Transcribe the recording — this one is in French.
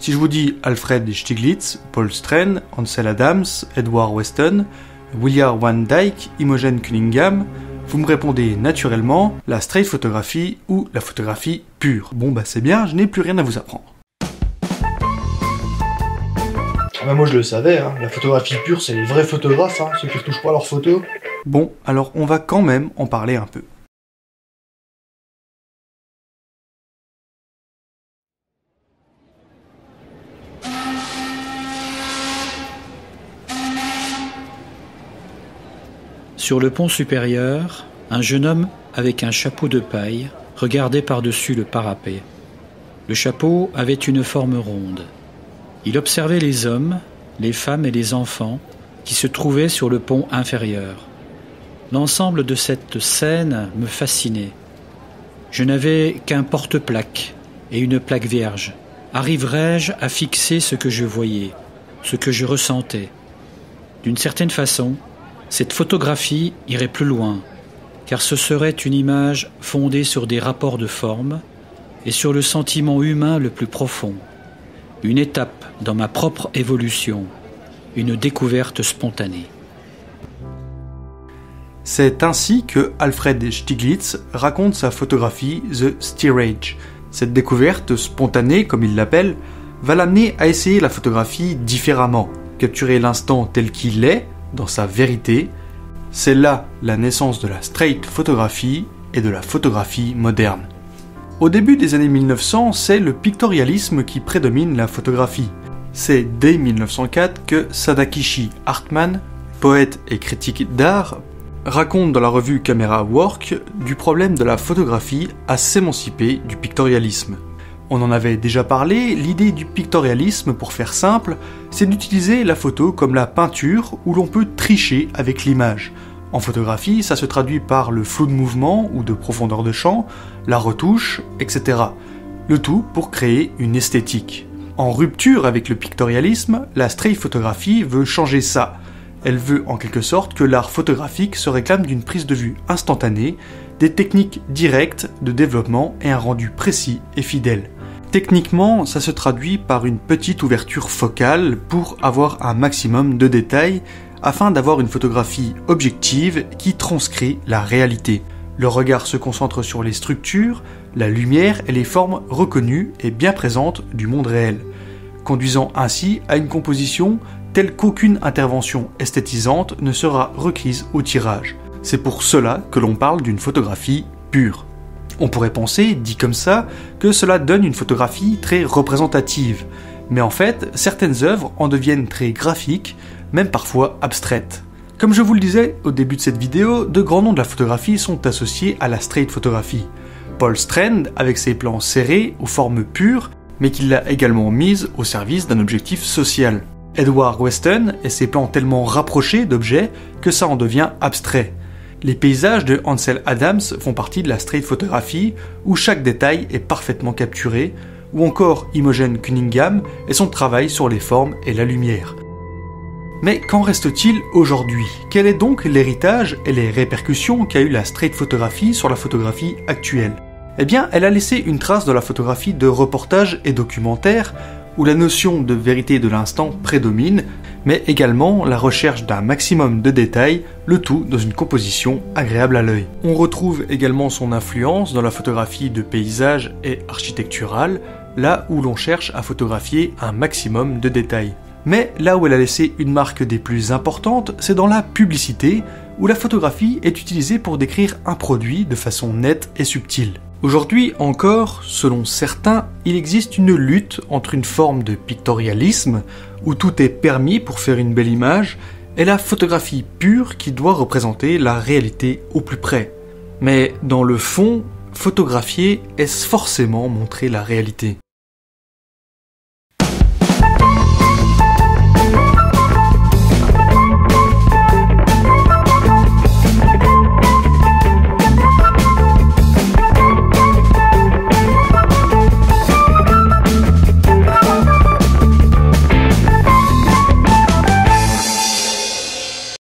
Si je vous dis Alfred Stieglitz, Paul Strand, Ansel Adams, Edward Weston, William Van Dyke, Imogen Cunningham, vous me répondez naturellement la straight photographie ou la photographie pure. Bon bah c'est bien, je n'ai plus rien à vous apprendre. Moi je le savais, hein. La photographie pure c'est les vrais photographes, hein, ceux qui retouchent pas leurs photos. Bon, alors on va quand même en parler un peu. Sur le pont supérieur, un jeune homme avec un chapeau de paille regardait par-dessus le parapet. Le chapeau avait une forme ronde. Il observait les hommes, les femmes et les enfants qui se trouvaient sur le pont inférieur. L'ensemble de cette scène me fascinait. Je n'avais qu'un porte-plaque et une plaque vierge. Arriverais-je à fixer ce que je voyais, ce que je ressentais? D'une certaine façon, cette photographie irait plus loin, car ce serait une image fondée sur des rapports de forme et sur le sentiment humain le plus profond. Une étape dans ma propre évolution, une découverte spontanée. C'est ainsi que Alfred Stieglitz raconte sa photographie The Steerage. Cette découverte spontanée, comme il l'appelle, va l'amener à essayer la photographie différemment, capturer l'instant tel qu'il est, dans sa vérité. C'est là la naissance de la straight photographie et de la photographie moderne. Au début des années 1900, c'est le pictorialisme qui prédomine la photographie. C'est dès 1904 que Sadakishi Hartman, poète et critique d'art, raconte dans la revue Camera Work du problème de la photographie à s'émanciper du pictorialisme. On en avait déjà parlé, l'idée du pictorialisme, pour faire simple, c'est d'utiliser la photo comme la peinture où l'on peut tricher avec l'image. En photographie, ça se traduit par le flou de mouvement ou de profondeur de champ, la retouche, etc. Le tout pour créer une esthétique. En rupture avec le pictorialisme, la straight photographie veut changer ça. Elle veut en quelque sorte que l'art photographique se réclame d'une prise de vue instantanée, des techniques directes de développement et un rendu précis et fidèle. Techniquement, ça se traduit par une petite ouverture focale pour avoir un maximum de détails afin d'avoir une photographie objective qui transcrit la réalité. Le regard se concentre sur les structures, la lumière et les formes reconnues et bien présentes du monde réel, conduisant ainsi à une composition telle qu'aucune intervention esthétisante ne sera requise au tirage. C'est pour cela que l'on parle d'une photographie pure. On pourrait penser, dit comme ça, que cela donne une photographie très représentative, mais en fait, certaines œuvres en deviennent très graphiques, même parfois abstraites. Comme je vous le disais au début de cette vidéo, de grands noms de la photographie sont associés à la straight photographie. Paul Strand, avec ses plans serrés, aux formes pures, mais qu'il l'a également mise au service d'un objectif social. Edward Weston et ses plans tellement rapprochés d'objets que ça en devient abstrait. Les paysages de Ansel Adams font partie de la straight photographie où chaque détail est parfaitement capturé, ou encore Imogen Cunningham et son travail sur les formes et la lumière. Mais qu'en reste-t-il aujourd'hui? Quel est donc l'héritage et les répercussions qu'a eu la straight photographie sur la photographie actuelle? Eh bien, elle a laissé une trace dans la photographie de reportage et documentaire, où la notion de vérité de l'instant prédomine, mais également la recherche d'un maximum de détails, le tout dans une composition agréable à l'œil. On retrouve également son influence dans la photographie de paysage et architecturale, là où l'on cherche à photographier un maximum de détails. Mais là où elle a laissé une marque des plus importantes, c'est dans la publicité, où la photographie est utilisée pour décrire un produit de façon nette et subtile. Aujourd'hui encore, selon certains, il existe une lutte entre une forme de pictorialisme, où tout est permis pour faire une belle image, et la photographie pure qui doit représenter la réalité au plus près. Mais dans le fond, photographier, est-ce forcément montrer la réalité ?